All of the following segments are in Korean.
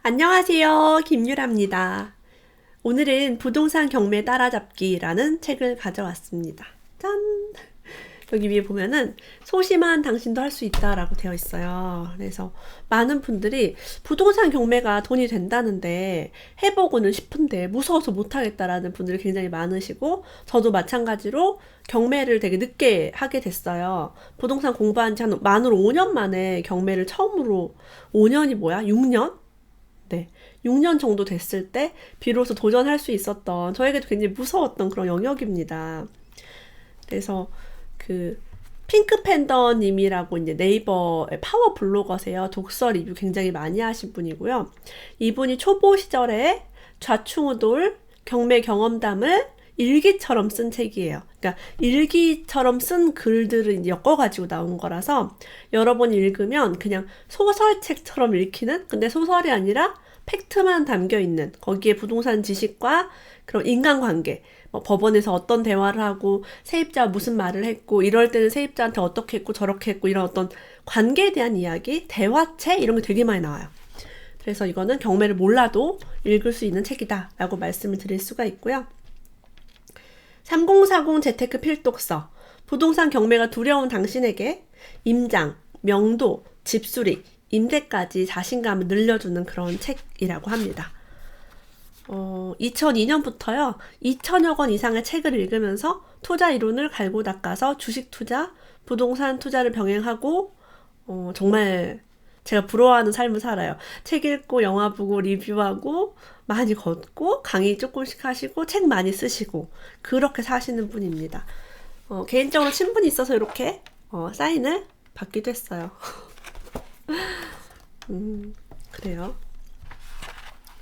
안녕하세요. 김유라입니다. 오늘은 부동산 경매 따라잡기라는 책을 가져왔습니다. 짠! 여기 위에 보면은 소심한 당신도 할 수 있다라고 되어 있어요. 그래서 많은 분들이 부동산 경매가 돈이 된다는데 해보고는 싶은데 무서워서 못하겠다라는 분들이 굉장히 많으시고, 저도 마찬가지로 경매를 되게 늦게 하게 됐어요. 부동산 공부한 지 한 만으로 5년 만에 경매를 처음으로, 5년이 뭐야? 6년? 네. 6년 정도 됐을 때 비로소 도전할 수 있었던, 저에게도 굉장히 무서웠던 그런 영역입니다. 그래서 그 핑크팬더 님이라고 이제 네이버의 파워 블로거세요. 독서 리뷰 굉장히 많이 하신 분이고요. 이분이 초보 시절에 좌충우돌 경매 경험담을 일기처럼 쓴 책이에요. 그러니까 일기처럼 쓴 글들을 엮어가지고 나온 거라서 여러 번 읽으면 그냥 소설책처럼 읽히는, 근데 소설이 아니라 팩트만 담겨 있는, 거기에 부동산 지식과 그런 인간관계, 뭐 법원에서 어떤 대화를 하고 세입자와 무슨 말을 했고 이럴 때는 세입자한테 어떻게 했고 저렇게 했고 이런 어떤 관계에 대한 이야기, 대화책 이런 게 되게 많이 나와요. 그래서 이거는 경매를 몰라도 읽을 수 있는 책이다 라고 말씀을 드릴 수가 있고요. 3040 재테크 필독서, 부동산 경매가 두려운 당신에게 임장, 명도, 집수리, 임대까지 자신감을 늘려주는 그런 책이라고 합니다. 2002년부터요, 2천여 권 이상의 책을 읽으면서 투자 이론을 갈고 닦아서 주식 투자, 부동산 투자를 병행하고, 정말 제가 부러워하는 삶을 살아요. 책 읽고, 영화 보고, 리뷰하고, 많이 걷고, 강의 조금씩 하시고, 책 많이 쓰시고, 그렇게 사시는 분입니다. 개인적으로 친분이 있어서 이렇게 사인을 받기도 했어요. 그래요.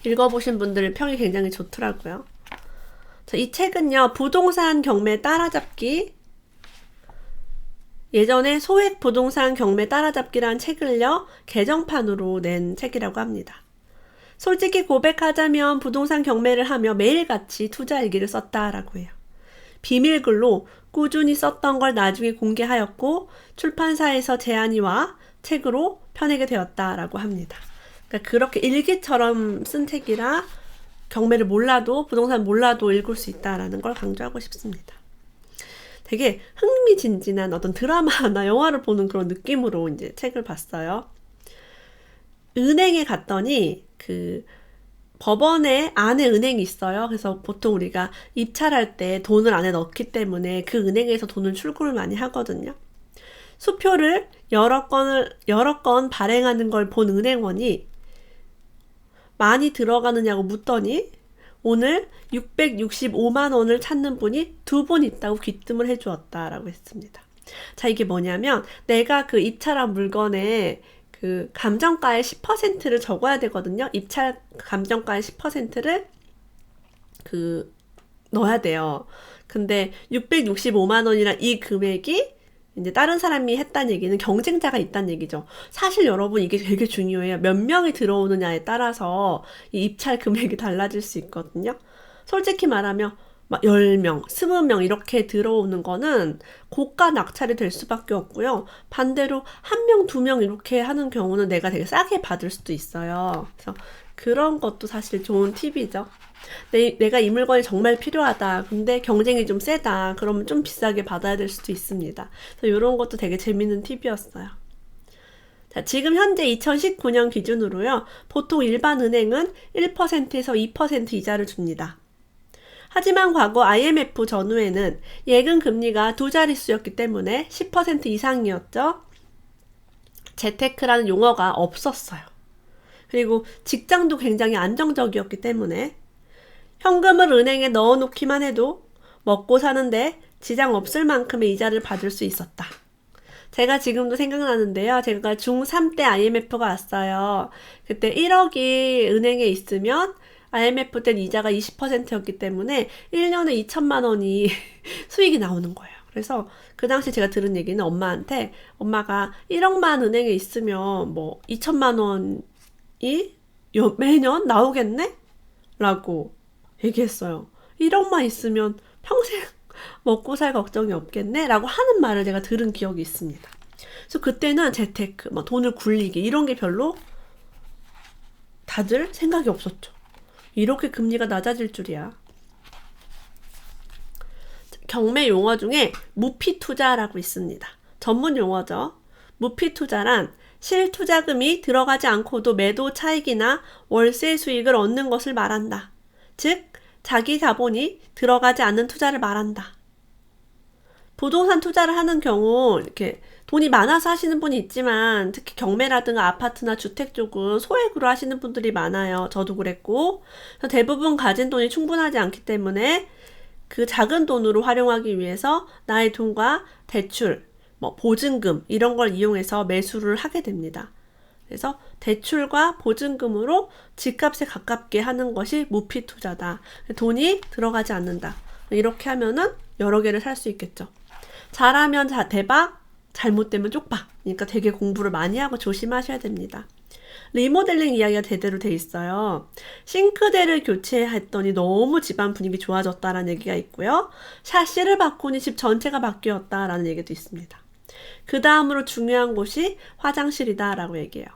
읽어보신 분들 평이 굉장히 좋더라고요. 이 책은요, 부동산 경매 따라잡기, 예전에 소액 부동산 경매 따라잡기라는 책을요, 개정판으로 낸 책이라고 합니다. 솔직히 고백하자면 부동산 경매를 하며 매일같이 투자 일기를 썼다라고 해요. 비밀글로 꾸준히 썼던 걸 나중에 공개하였고 출판사에서 제안이 와 책으로 펴내게 되었다라고 합니다. 그러니까 그렇게 일기처럼 쓴 책이라 경매를 몰라도, 부동산 몰라도 읽을 수 있다라는 걸 강조하고 싶습니다. 되게 흥미진진한 어떤 드라마나 영화를 보는 그런 느낌으로 이제 책을 봤어요. 은행에 갔더니 그 법원에 안에 은행이 있어요. 그래서 보통 우리가 입찰할 때 돈을 안에 넣기 때문에 그 은행에서 돈을 출금을 많이 하거든요. 수표를 여러 건 발행하는 걸 본 은행원이 많이 들어가느냐고 묻더니 오늘 665만 원을 찾는 분이 2분 있다고 귀뜸을 해주었다라고 했습니다. 자, 이게 뭐냐면 내가 그 입찰한 물건에 그 감정가의 10%를 적어야 되거든요. 입찰 감정가의 10%를 넣어야 돼요. 근데 665만 원이란 이 금액이 이제 다른 사람이 했다는 얘기는 경쟁자가 있다는 얘기죠. 사실 여러분 이게 되게 중요해요. 몇 명이 들어오느냐에 따라서 이 입찰 금액이 달라질 수 있거든요. 솔직히 말하면 막 10명, 20명 이렇게 들어오는 거는 고가 낙찰이 될 수밖에 없고요. 반대로 1명, 2명 이렇게 하는 경우는 내가 되게 싸게 받을 수도 있어요. 그래서 그런 것도 사실 좋은 팁이죠. 내가 이 물건이 정말 필요하다. 근데 경쟁이 좀 세다. 그러면 좀 비싸게 받아야 될 수도 있습니다. 그래서 이런 것도 되게 재밌는 팁이었어요. 자, 지금 현재 2019년 기준으로요. 보통 일반 은행은 1%에서 2% 이자를 줍니다. 하지만 과거 IMF 전후에는 예금 금리가 두 자릿수였기 때문에 10% 이상이었죠. 재테크라는 용어가 없었어요. 그리고 직장도 굉장히 안정적이었기 때문에 현금을 은행에 넣어놓기만 해도 먹고 사는데 지장 없을 만큼의 이자를 받을 수 있었다. 제가 지금도 생각나는데요. 제가 중3 때 IMF가 왔어요. 그때 1억이 은행에 있으면 IMF 땐 이자가 20%였기 때문에 1년에 2천만 원이 수익이 나오는 거예요. 그래서 그 당시 제가 들은 얘기는 엄마한테, 엄마가 1억만 은행에 있으면 뭐 2천만 원이 매년 나오겠네? 라고 얘기했어요. 1억만 있으면 평생 먹고 살 걱정이 없겠네? 라고 하는 말을 제가 들은 기억이 있습니다. 그래서 그때는 재테크, 돈을 굴리기 이런 게 별로 다들 생각이 없었죠. 이렇게 금리가 낮아질 줄이야. 경매 용어 중에 무피투자라고 있습니다. 전문 용어죠. 무피투자란 실투자금이 들어가지 않고도 매도 차익이나 월세 수익을 얻는 것을 말한다. 즉, 자기 자본이 들어가지 않는 투자를 말한다. 부동산 투자를 하는 경우 이렇게 돈이 많아서 하시는 분이 있지만 특히 경매라든가 아파트나 주택 쪽은 소액으로 하시는 분들이 많아요. 저도 그랬고. 대부분 가진 돈이 충분하지 않기 때문에 그 작은 돈으로 활용하기 위해서 나의 돈과 대출, 보증금 이런 걸 이용해서 매수를 하게 됩니다. 그래서 대출과 보증금으로 집값에 가깝게 하는 것이 무피 투자다. 돈이 들어가지 않는다. 이렇게 하면은 여러 개를 살 수 있겠죠. 잘하면 대박, 잘못되면 쪽박. 그러니까 되게 공부를 많이 하고 조심하셔야 됩니다. 리모델링 이야기가 제대로 돼 있어요. 싱크대를 교체했더니 너무 집안 분위기 좋아졌다라는 얘기가 있고요. 샤시를 바꾸니 집 전체가 바뀌었다라는 얘기도 있습니다. 그 다음으로 중요한 곳이 화장실이다라고 얘기해요.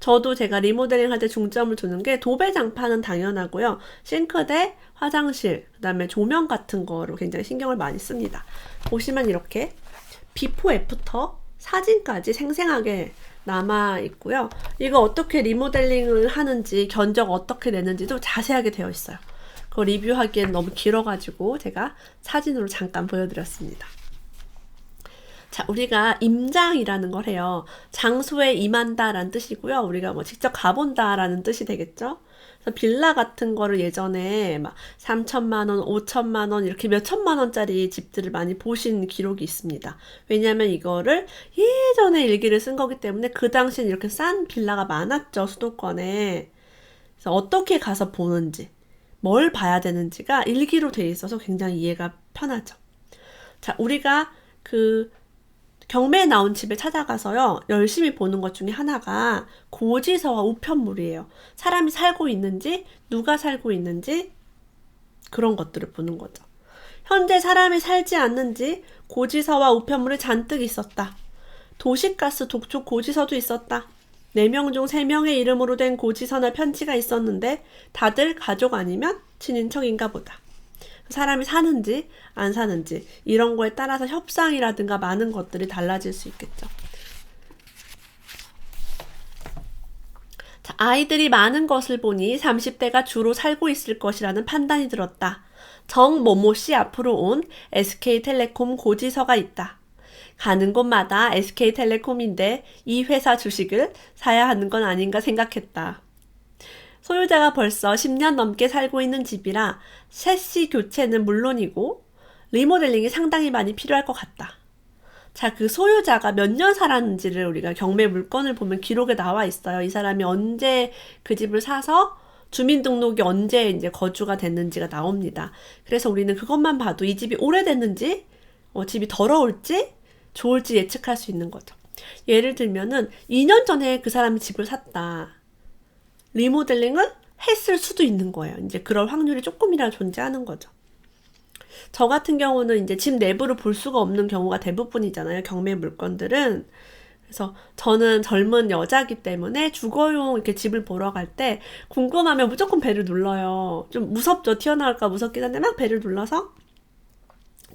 저도 제가 리모델링 할 때 중점을 두는 게 도배장판은 당연하고요. 싱크대, 화장실, 그 다음에 조명 같은 거로 굉장히 신경을 많이 씁니다. 보시면 이렇게 비포 애프터 사진까지 생생하게 남아 있고요. 이거 어떻게 리모델링을 하는지, 견적 어떻게 내는지도 자세하게 되어 있어요. 그거 리뷰하기엔 너무 길어가지고 제가 사진으로 잠깐 보여드렸습니다. 자, 우리가 임장이라는 걸 해요. 장소에 임한다라는 뜻이고요. 우리가 직접 가본다라는 뜻이 되겠죠. 그래서 빌라 같은 거를 예전에 막 3천만 원, 5천만 원 이렇게 몇 천만 원짜리 집들을 많이 보신 기록이 있습니다. 왜냐하면 이거를 예전에 일기를 쓴 거기 때문에 그 당시엔 이렇게 싼 빌라가 많았죠. 수도권에. 그래서 어떻게 가서 보는지, 뭘 봐야 되는지가 일기로 돼 있어서 굉장히 이해가 편하죠. 자, 우리가 경매에 나온 집에 찾아가서요, 열심히 보는 것 중에 하나가 고지서와 우편물이에요. 사람이 살고 있는지, 누가 살고 있는지, 그런 것들을 보는 거죠. 현재 사람이 살지 않는지 고지서와 우편물이 잔뜩 있었다. 도시가스 독촉 고지서도 있었다. 4명 중 3명의 이름으로 된 고지서나 편지가 있었는데 다들 가족 아니면 친인척인가 보다. 사람이 사는지 안 사는지 이런 거에 따라서 협상이라든가 많은 것들이 달라질 수 있겠죠. 자, 아이들이 많은 것을 보니 30대가 주로 살고 있을 것이라는 판단이 들었다. 정모모 씨 앞으로 온 SK텔레콤 고지서가 있다. 가는 곳마다 SK텔레콤인데 이 회사 주식을 사야 하는 건 아닌가 생각했다. 소유자가 벌써 10년 넘게 살고 있는 집이라 셰시 교체는 물론이고 리모델링이 상당히 많이 필요할 것 같다. 자, 그 소유자가 몇 년 살았는지를 우리가 경매 물건을 보면 기록에 나와 있어요. 이 사람이 언제 그 집을 사서 주민등록이 언제 이제 거주가 됐는지가 나옵니다. 그래서 우리는 그것만 봐도 이 집이 오래됐는지, 집이 더러울지, 좋을지 예측할 수 있는 거죠. 예를 들면은 2년 전에 그 사람이 집을 샀다. 리모델링을 했을 수도 있는 거예요. 이제 그럴 확률이 조금이라도 존재하는 거죠. 저 같은 경우는 이제 집 내부를 볼 수가 없는 경우가 대부분이잖아요. 경매 물건들은. 그래서 저는 젊은 여자기 때문에 주거용 이렇게 집을 보러 갈 때 궁금하면 무조건 벨을 눌러요. 좀 무섭죠. 튀어나올까 무섭긴 한데 막 벨을 눌러서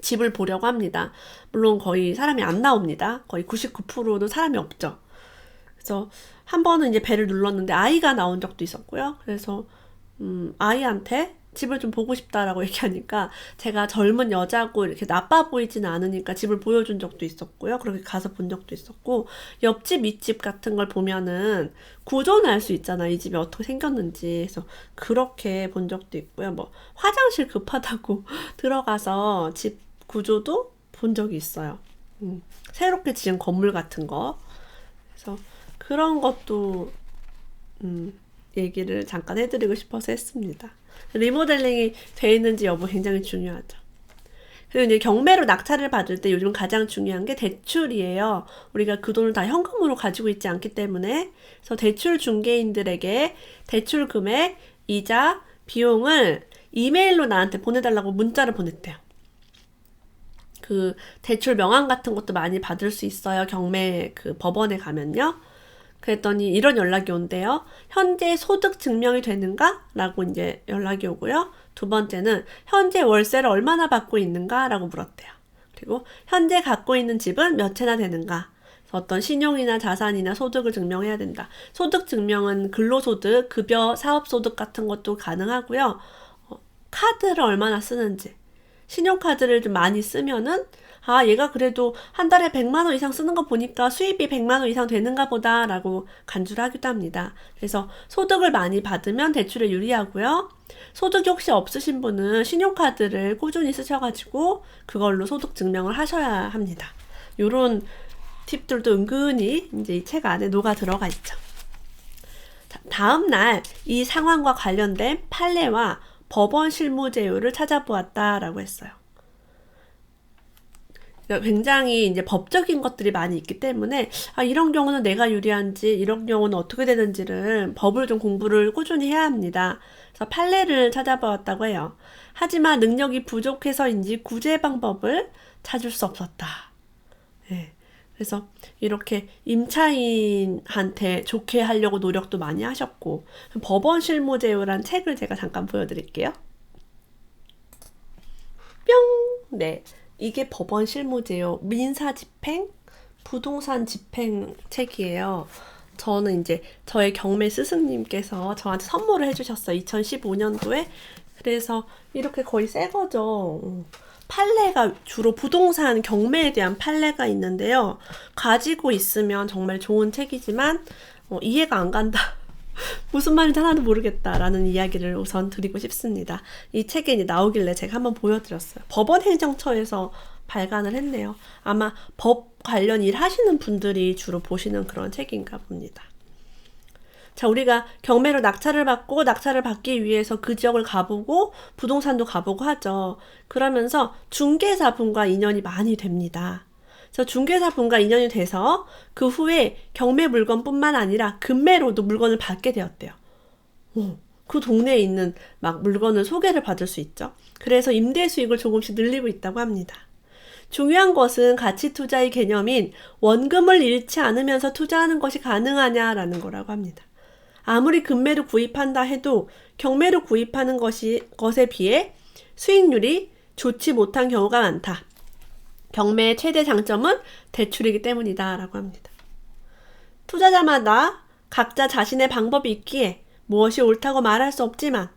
집을 보려고 합니다. 물론 거의 사람이 안 나옵니다. 거의 99%는 사람이 없죠. 그래서 한 번은 이제 벨을 눌렀는데 아이가 나온 적도 있었고요. 그래서 아이한테 집을 좀 보고 싶다라고 얘기하니까 제가 젊은 여자고 이렇게 나빠 보이지는 않으니까 집을 보여준 적도 있었고요. 그렇게 가서 본 적도 있었고, 옆집, 윗집 같은 걸 보면은 구조는 알 수 있잖아. 이 집이 어떻게 생겼는지. 그래서 그렇게 본 적도 있고요. 화장실 급하다고 들어가서 집 구조도 본 적이 있어요. 새롭게 지은 건물 같은 거. 그래서 그런 것도 얘기를 잠깐 해드리고 싶어서 했습니다. 리모델링이 돼 있는지 여부 굉장히 중요하죠. 그리고 이제 경매로 낙찰을 받을 때 요즘 가장 중요한 게 대출이에요. 우리가 그 돈을 다 현금으로 가지고 있지 않기 때문에. 그래서 대출 중개인들에게 대출 금액, 이자, 비용을 이메일로 나한테 보내달라고 문자를 보냈대요. 대출 명함 같은 것도 많이 받을 수 있어요. 경매 법원에 가면요. 그랬더니 이런 연락이 온대요. 현재 소득 증명이 되는가? 라고 이제 연락이 오고요. 두 번째는 현재 월세를 얼마나 받고 있는가? 라고 물었대요. 그리고 현재 갖고 있는 집은 몇 채나 되는가? 어떤 신용이나 자산이나 소득을 증명해야 된다. 소득 증명은 근로소득, 급여, 사업소득 같은 것도 가능하고요. 카드를 얼마나 쓰는지. 신용카드를 좀 많이 쓰면은 얘가 그래도 한 달에 100만 원 이상 쓰는 거 보니까 수입이 100만 원 이상 되는가 보다 라고 간주를 하기도 합니다. 그래서 소득을 많이 받으면 대출에 유리하고요. 소득이 혹시 없으신 분은 신용카드를 꾸준히 쓰셔가지고 그걸로 소득 증명을 하셔야 합니다. 요런 팁들도 은근히 이제 이 책 안에 녹아 들어가 있죠. 다음 날 이 상황과 관련된 판례와 법원 실무제요를 찾아보았다라고 했어요. 굉장히 이제 법적인 것들이 많이 있기 때문에 이런 경우는 내가 유리한지 이런 경우는 어떻게 되는지를 법을 좀 공부를 꾸준히 해야 합니다. 그래서 판례를 찾아보았다고 해요. 하지만 능력이 부족해서인지 구제 방법을 찾을 수 없었다. 네. 그래서 이렇게 임차인한테 좋게 하려고 노력도 많이 하셨고 법원 실무제요란 책을 제가 잠깐 보여드릴게요. 뿅! 네, 이게 법원 실무제요. 민사집행, 부동산 집행 책이에요. 저는 이제 저의 경매 스승님께서 저한테 선물을 해주셨어요. 2015년도에. 그래서 이렇게 거의 새 거죠. 판례가 주로 부동산 경매에 대한 판례가 있는데요. 가지고 있으면 정말 좋은 책이지만 이해가 안 간다. 무슨 말인지 하나도 모르겠다라는 이야기를 우선 드리고 싶습니다. 이 책에 이제 나오길래 제가 한번 보여드렸어요. 법원행정처에서 발간을 했네요. 아마 법 관련 일 하시는 분들이 주로 보시는 그런 책인가 봅니다. 자, 우리가 경매로 낙찰을 받고 낙찰을 받기 위해서 그 지역을 가보고 부동산도 가보고 하죠. 그러면서 중개사분과 인연이 많이 됩니다. 그래서 중개사분과 인연이 돼서 그 후에 경매 물건뿐만 아니라 금매로도 물건을 받게 되었대요. 그 동네에 있는 막 물건을 소개를 받을 수 있죠. 그래서 임대 수익을 조금씩 늘리고 있다고 합니다. 중요한 것은 가치 투자의 개념인 원금을 잃지 않으면서 투자하는 것이 가능하냐라는 거라고 합니다. 아무리 금매로 구입한다 해도 경매로 구입하는 것에 비해 수익률이 좋지 못한 경우가 많다. 경매의 최대 장점은 대출이기 때문이다 라고 합니다. 투자자마다 각자 자신의 방법이 있기에 무엇이 옳다고 말할 수 없지만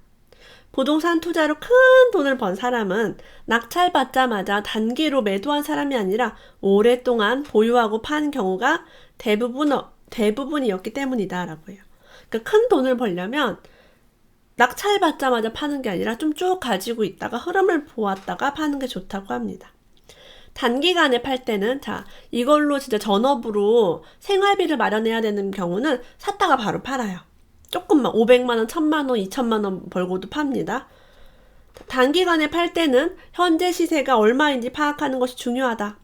부동산 투자로 큰 돈을 번 사람은 낙찰받자마자 단기로 매도한 사람이 아니라 오랫동안 보유하고 판 경우가 대부분이었기 때문이다 라고 해요. 그러니까 큰 돈을 벌려면 낙찰받자마자 파는 게 아니라 좀 쭉 가지고 있다가 흐름을 보았다가 파는 게 좋다고 합니다. 단기간에 팔 때는 이걸로 진짜 전업으로 생활비를 마련해야 되는 경우는 샀다가 바로 팔아요. 조금만 500만 원, 1000만 원, 2000만 원 벌고도 팝니다. 단기간에 팔 때는 현재 시세가 얼마인지 파악하는 것이 중요하다.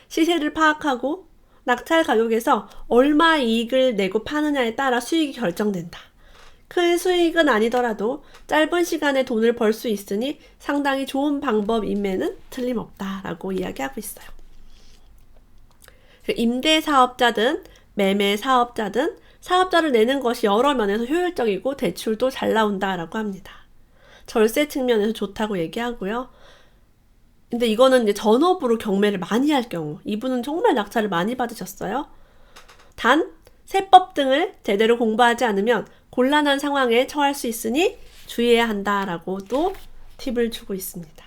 시세를 파악하고 낙찰 가격에서 얼마 이익을 내고 파느냐에 따라 수익이 결정된다. 큰 수익은 아니더라도 짧은 시간에 돈을 벌 수 있으니 상당히 좋은 방법임에는 틀림없다라고 이야기하고 있어요. 임대 사업자든 매매 사업자든 사업자를 내는 것이 여러 면에서 효율적이고 대출도 잘 나온다라고 합니다. 절세 측면에서 좋다고 얘기하고요. 근데 이거는 이제 전업으로 경매를 많이 할 경우, 이분은 정말 낙찰을 많이 받으셨어요. 단, 세법 등을 제대로 공부하지 않으면 곤란한 상황에 처할 수 있으니 주의해야 한다라고 또 팁을 주고 있습니다.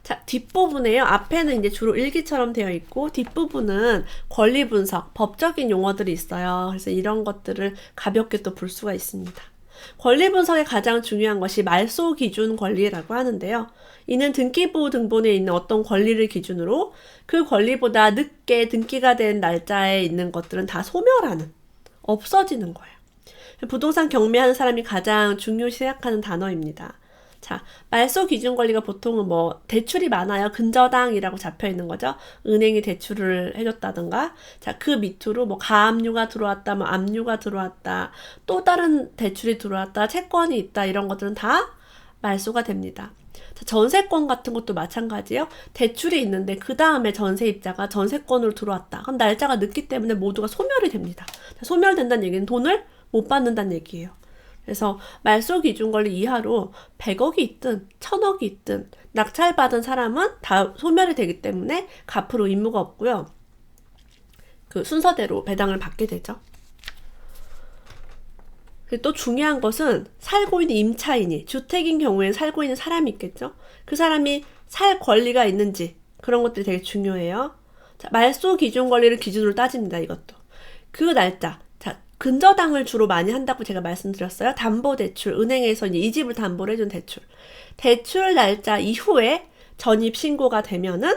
자, 뒷부분에요. 앞에는 이제 주로 일기처럼 되어 있고 뒷부분은 권리 분석, 법적인 용어들이 있어요. 그래서 이런 것들을 가볍게 또 볼 수가 있습니다. 권리 분석의 가장 중요한 것이 말소 기준 권리라고 하는데요. 이는 등기부 등본에 있는 어떤 권리를 기준으로 그 권리보다 늦게 등기가 된 날짜에 있는 것들은 다 소멸하는, 없어지는 거예요. 부동산 경매하는 사람이 가장 중요시 생각하는 단어입니다. 자, 말소 기준 권리가 보통은 대출이 많아요. 근저당이라고 잡혀 있는 거죠. 은행이 대출을 해줬다든가. 자, 그 밑으로 가압류가 들어왔다, 압류가 들어왔다, 또 다른 대출이 들어왔다, 채권이 있다, 이런 것들은 다 말소가 됩니다. 자, 전세권 같은 것도 마찬가지예요. 대출이 있는데 그 다음에 전세입자가 전세권으로 들어왔다. 그럼 날짜가 늦기 때문에 모두가 소멸이 됩니다. 자, 소멸된다는 얘기는 돈을 못 받는다는 얘기예요. 그래서 말소 기준 권리 이하로 100억이 있든 1000억이 있든 낙찰받은 사람은 다 소멸이 되기 때문에 갚을 의무가 없고요. 그 순서대로 배당을 받게 되죠. 그리고 또 중요한 것은 살고 있는 임차인이, 주택인 경우에는 살고 있는 사람이 있겠죠. 그 사람이 살 권리가 있는지, 그런 것들이 되게 중요해요. 자, 말소 기준 권리를 기준으로 따집니다. 이것도. 그 날짜. 자, 근저당을 주로 많이 한다고 제가 말씀드렸어요. 담보대출, 은행에서 이제 이 집을 담보로 해준 대출. 대출 날짜 이후에 전입 신고가 되면은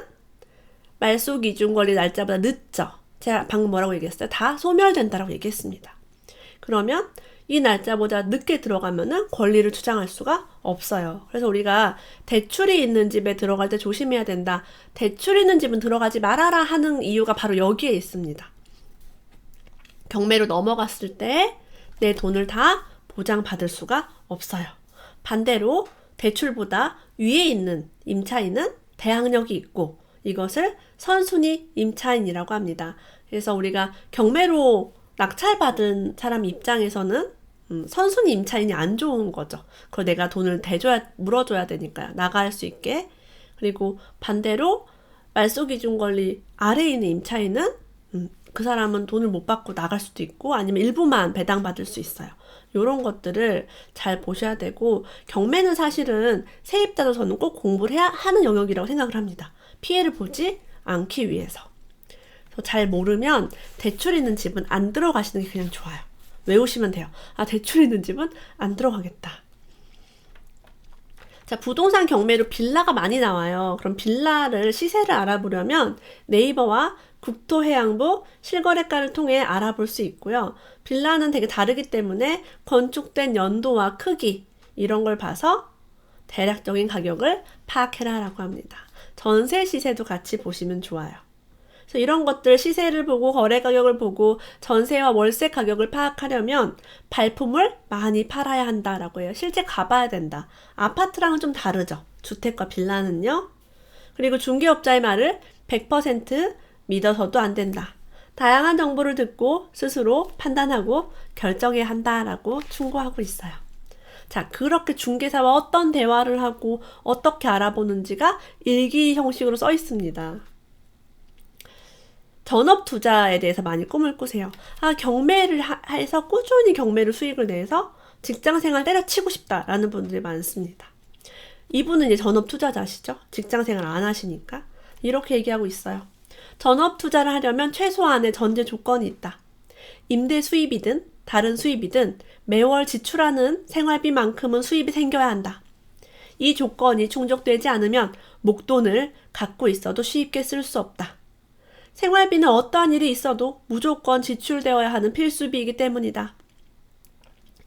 말소 기준 권리 날짜보다 늦죠. 제가 방금 뭐라고 얘기했어요? 다 소멸된다라고 얘기했습니다. 그러면 이 날짜보다 늦게 들어가면은 권리를 주장할 수가 없어요. 그래서 우리가 대출이 있는 집에 들어갈 때 조심해야 된다. 대출 있는 집은 들어가지 말아라 하는 이유가 바로 여기에 있습니다. 경매로 넘어갔을 때 내 돈을 다 보장받을 수가 없어요. 반대로 대출보다 위에 있는 임차인은 대항력이 있고 이것을 선순위 임차인이라고 합니다. 그래서 우리가 경매로 낙찰받은 사람 입장에서는 선순위 임차인이 안 좋은 거죠. 그걸 내가 돈을 물어줘야 되니까요. 나갈 수 있게. 그리고 반대로 말소 기준 권리 아래에 있는 임차인은 그 사람은 돈을 못 받고 나갈 수도 있고 아니면 일부만 배당받을 수 있어요. 이런 것들을 잘 보셔야 되고 경매는 사실은 세입자로서는 꼭 공부를 해야 하는 영역이라고 생각을 합니다. 피해를 보지 않기 위해서. 잘 모르면 대출 있는 집은 안 들어가시는 게 그냥 좋아요. 외우시면 돼요. 아, 대출 있는 집은 안 들어가겠다. 자, 부동산 경매로 빌라가 많이 나와요. 그럼 빌라를 시세를 알아보려면 네이버와 국토해양부 실거래가를 통해 알아볼 수 있고요. 빌라는 되게 다르기 때문에 건축된 연도와 크기 이런 걸 봐서 대략적인 가격을 파악해라라고 합니다. 전세 시세도 같이 보시면 좋아요. 그래서 이런 것들 시세를 보고 거래 가격을 보고 전세와 월세 가격을 파악하려면 발품을 많이 팔아야 한다라고 해요. 실제 가봐야 된다. 아파트랑은 좀 다르죠. 주택과 빌라는요. 그리고 중개업자의 말을 100% 믿어서도 안 된다. 다양한 정보를 듣고 스스로 판단하고 결정해야 한다라고 충고하고 있어요. 자, 그렇게 중개사와 어떤 대화를 하고 어떻게 알아보는지가 일기 형식으로 써 있습니다. 전업 투자에 대해서 많이 꿈을 꾸세요. 아, 경매를 해서 꾸준히 경매로 수익을 내서 직장생활 때려치고 싶다라는 분들이 많습니다. 이분은 이제 전업 투자자시죠? 직장생활 안 하시니까. 이렇게 얘기하고 있어요. 전업 투자를 하려면 최소한의 전제 조건이 있다. 임대 수입이든 다른 수입이든 매월 지출하는 생활비만큼은 수입이 생겨야 한다. 이 조건이 충족되지 않으면 목돈을 갖고 있어도 쉽게 쓸 수 없다. 생활비는 어떠한 일이 있어도 무조건 지출되어야 하는 필수비이기 때문이다.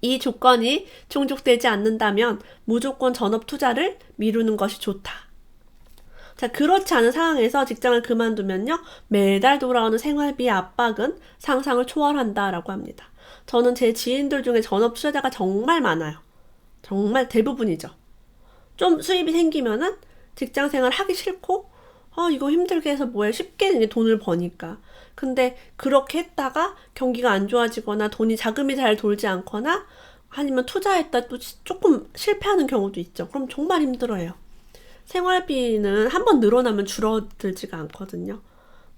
이 조건이 충족되지 않는다면 무조건 전업 투자를 미루는 것이 좋다. 자, 그렇지 않은 상황에서 직장을 그만두면요, 매달 돌아오는 생활비의 압박은 상상을 초월한다라고 합니다. 저는 제 지인들 중에 전업 투자자가 정말 많아요. 정말 대부분이죠. 좀 수입이 생기면은 직장 생활 하기 싫고 아, 이거 힘들게 해서 뭐해. 쉽게 이제 돈을 버니까. 근데 그렇게 했다가 경기가 안 좋아지거나 돈이 자금이 잘 돌지 않거나 아니면 투자했다 또 조금 실패하는 경우도 있죠. 그럼 정말 힘들어요. 생활비는 한번 늘어나면 줄어들지가 않거든요.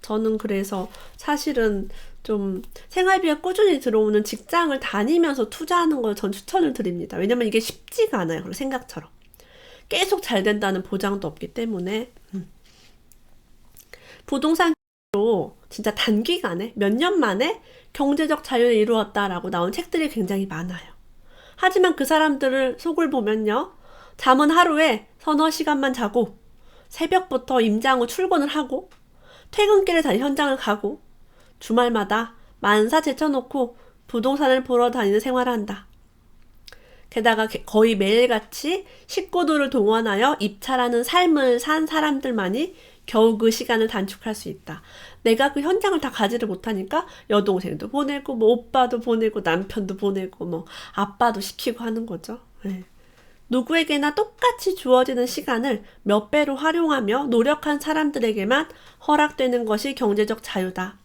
저는 그래서 사실은 좀 생활비가 꾸준히 들어오는 직장을 다니면서 투자하는 걸 전 추천을 드립니다. 왜냐면 이게 쉽지가 않아요. 그런 생각처럼. 계속 잘 된다는 보장도 없기 때문에. 부동산으로 진짜 단기간에 몇 년 만에 경제적 자유를 이루었다라고 나온 책들이 굉장히 많아요. 하지만 그 사람들을 속을 보면요. 잠은 하루에 서너 시간만 자고 새벽부터 임장 후 출근을 하고 퇴근길에 다시 현장을 가고 주말마다 만사 제쳐놓고 부동산을 보러 다니는 생활을 한다. 게다가 거의 매일같이 식구들을 동원하여 입찰하는 삶을 산 사람들만이 겨우 그 시간을 단축할 수 있다. 내가 그 현장을 다 가지를 못하니까 여동생도 보내고 뭐 오빠도 보내고 남편도 보내고 뭐 아빠도 시키고 하는 거죠. 네. 누구에게나 똑같이 주어지는 시간을 몇 배로 활용하며 노력한 사람들에게만 허락되는 것이 경제적 자유다.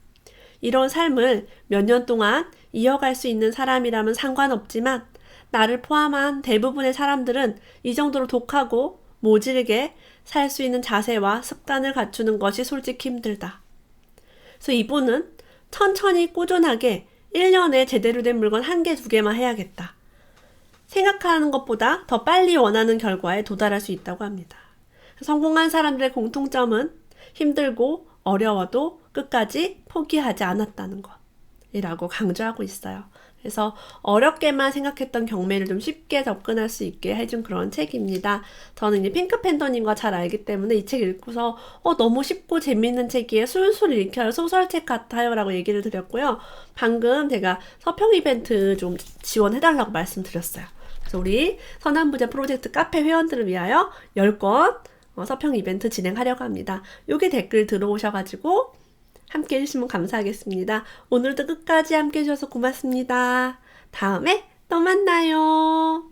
이런 삶을 몇 년 동안 이어갈 수 있는 사람이라면 상관없지만 나를 포함한 대부분의 사람들은 이 정도로 독하고 모질게 살 수 있는 자세와 습관을 갖추는 것이 솔직히 힘들다. 그래서 이분은 천천히 꾸준하게 1년에 제대로 된 물건 1개, 2개만 해야겠다. 생각하는 것보다 더 빨리 원하는 결과에 도달할 수 있다고 합니다. 성공한 사람들의 공통점은 힘들고 어려워도 끝까지 포기하지 않았다는 것이라고 강조하고 있어요. 그래서 어렵게만 생각했던 경매를 좀 쉽게 접근할 수 있게 해준 그런 책입니다. 저는 이제 핑크팬더님과 잘 알기 때문에 이 책 읽고서 너무 쉽고 재밌는 책이에요. 술술 읽혀요. 소설책 같아요. 라고 얘기를 드렸고요. 방금 제가 서평 이벤트 좀 지원해달라고 말씀드렸어요. 그래서 우리 선한부자 프로젝트 카페 회원들을 위하여 10건 서평 이벤트 진행하려고 합니다. 요게 댓글 들어오셔가지고 함께 해주시면 감사하겠습니다. 오늘도 끝까지 함께 해주셔서 고맙습니다. 다음에 또 만나요.